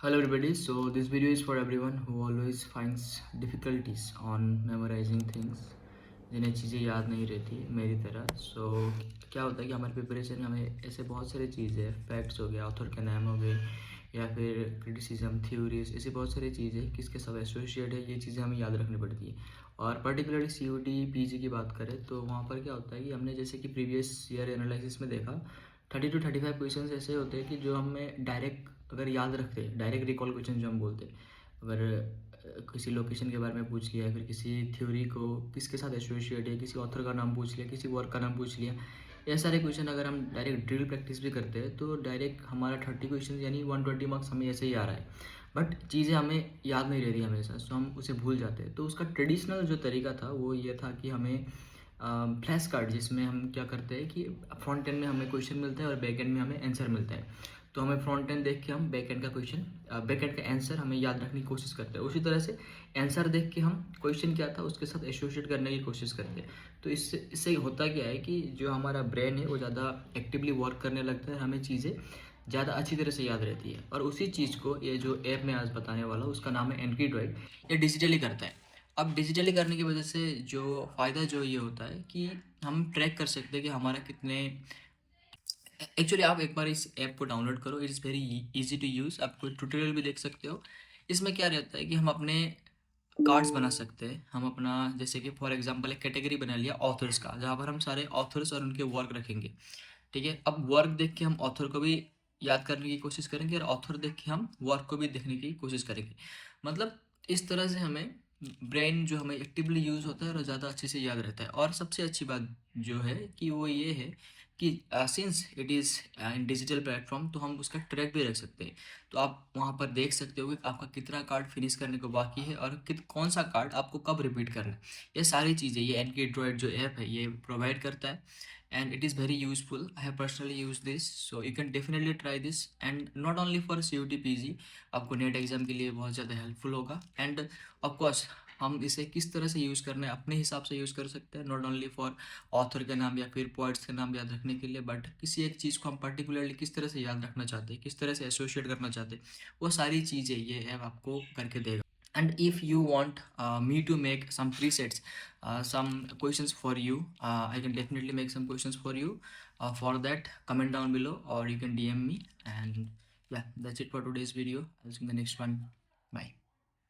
Hello everybody. So this video is for everyone who always finds difficulties on memorizing things, जिन्हें चीज़ें याद नहीं रहती मेरी तरह. क्या होता है कि हमारे प्रिपरेशन में हमें ऐसे बहुत सारी चीज़ें, फैक्ट्स हो गए, ऑथर के नाम हो गए, या फिर क्रिटिसिज्म, थ्योरीज, ऐसी बहुत सारी चीज़ें किसके साथ एसोसिएट है, ये चीज़ें हमें याद रखनी पड़ती है. और पर्टिकुलरली CUT PG की बात करें तो वहाँ पर क्या होता है कि हमने जैसे कि प्रीवियस ईयर एनालिसिस में देखा 30 to 35 क्वेश्चन ऐसे होते हैं कि जो हमें डायरेक्ट अगर याद रखते हैं, डायरेक्ट रिकॉल क्वेश्चन जो हम बोलते हैं, अगर किसी लोकेशन के बारे में पूछ लिया, फिर किसी थ्योरी को किसके साथ एसोसिएट है, किसी ऑथर का नाम पूछ लिया, किसी वर्क का नाम पूछ लिया, ये सारे क्वेश्चन अगर हम डायरेक्ट ड्रिल प्रैक्टिस भी करते हैं तो डायरेक्ट हमारा 30 क्वेश्चन यानी 120 मार्क्स हमें ऐसे ही आ रहा है. बट चीज़ें हमें याद नहीं रहती हमेशा, सो हम उसे भूल जाते हैं. तो उसका ट्रेडिशनल जो तरीका था वो ये था कि हमें फ्लैश कार्ड, जिसमें हम क्या करते हैं कि फ्रंट एंड में हमें क्वेश्चन मिलता है और बैक एंड में हमें आंसर मिलता है. तो हमें फ्रंट एंड देख के हम बैक एंड का क्वेश्चन, बैक एंड का आंसर हमें याद रखने की कोशिश करते हैं. उसी तरह से आंसर देख के हम क्वेश्चन क्या था उसके साथ एसोसिएट करने की कोशिश करते हैं. तो इससे इससे होता क्या है कि जो हमारा ब्रेन है वो ज़्यादा एक्टिवली वर्क करने लगता है, हमें चीज़ें ज़्यादा अच्छी तरह से याद रहती है. और उसी चीज़ को ये जो ऐप मैं आज बताने वाला हूँ उसका नाम है एनकीड्रॉइड. ये डिजिटली करता है. अब डिजिटली करने की वजह से जो फ़ायदा जो ये होता है कि हम ट्रैक कर सकते हैं कि हमारा कितने. एक्चुअली आप एक बार इस ऐप को डाउनलोड करो, it is very easy to use. आप कोई ट्यूटोरियल भी देख सकते हो. इसमें क्या रहता है कि हम अपने कार्ड्स बना सकते हैं. हम अपना जैसे कि फॉर एग्जांपल एक कैटेगरी बना लिया ऑथर्स का, जहाँ पर हम सारे ऑथर्स और उनके वर्क रखेंगे. ठीक है, अब वर्क देख के हम ऑथर को भी याद करने की कोशिश करेंगे और ऑथर देख के हम वर्क को भी देखने की कोशिश करेंगे. मतलब इस तरह से हमें ब्रेन जो हमें एक्टिवली यूज़ होता है और ज़्यादा अच्छे से याद रहता है. और सबसे अच्छी बात जो है कि वो ये है कि since it is in digital platform, तो हम उसका ट्रैक भी रख सकते हैं. तो आप वहाँ पर देख सकते हो कि आपका कितना कार्ड फिनिश करने को बाकी है और कौन सा कार्ड आपको कब रिपीट करना है. ये सारी चीज़ें ये एनकीड्रॉइड जो ऐप है ये प्रोवाइड करता है. And it is very useful. I have personally used this, so you can definitely try this. And not only for CUT PG, आपको नेट एग्जाम के लिए बहुत ज़्यादा हेल्पफुल होगा. एंड ऑफ कोर्स हम इसे किस तरह से यूज़ करना है अपने हिसाब से यूज़ कर सकते हैं, नॉट ओनली फॉर ऑथर के नाम या फिर पोइट्स के नाम याद रखने के लिए, बट किसी एक चीज़ को हम पर्टिकुलरली किस तरह से याद रखना चाहते हैं, किस तरह से एसोसिएट करना चाहते हैं, वो सारी चीज़ें ये ऐप आपको करके देगा. And if you want me to make some presets, some questions for you, I can definitely make some questions for you. For that, comment down below or you can DM me. And yeah, that's it for today's video. I'll see you in the next one. Bye.